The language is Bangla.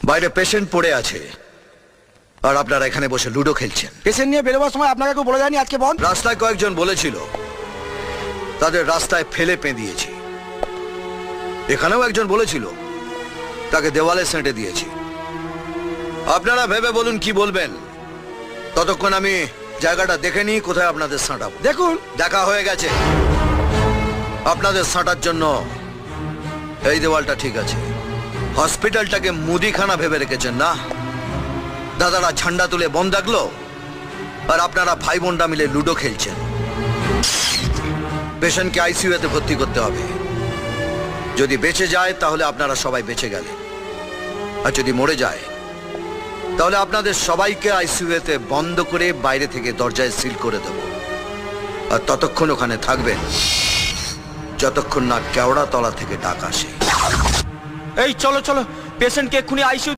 বাইরে পেশেন্ট পড়ে আছে আর আপনারা এখানে বসে লুডো খেলছেন। পেশেন্ট নিয়ে বেরোবার সময় আপনাকে কেউ বলে যায়নি আজকে বন্ধ? রাস্তায় কয়েকজন বলেছিল, তাদের রাস্তায় ফেলে পেঁদিয়েছি। এখানেও একজন বলেছিল, তাকে দেওয়ালে সেঁটে দিয়েছি। আপনারা ভেবে বলুন কি বলবেন। ততক্ষণ আমি জায়গাটা দেখে নিই কোথায় আপনাদের সাঁটাবো। দেখুন, দেখা হয়ে গেছে। আপনাদের সাঁটার জন্য এই দেওয়ালটা ঠিক আছে। হসপিটালটাকে মুদিখানা ভেবে রেখেছেন না? দাদারা ঝান্ডা তুলে বন্ধ রাখলো আর আপনারা ভাই বোনরা মিলে লুডো খেলছেন। পেশেন্টকে আইসিইউতে ভর্তি করতে হবে। যদি বেঁচে যায় তাহলে আপনারা সবাই বেঁচে গেলেন, আর যদি মরে যায় তাহলে আপনাদের সবাইকে আইসিইউতে বন্ধ করে বাইরে থেকে দরজায় সিল করে দেব। আর ততক্ষণ ওখানে থাকবেন যতক্ষণ না কেওড়া তলা থেকে ডাক আসে। এই চলো চলো, পেশেন্টকে এক্ষুনি আইসিইউ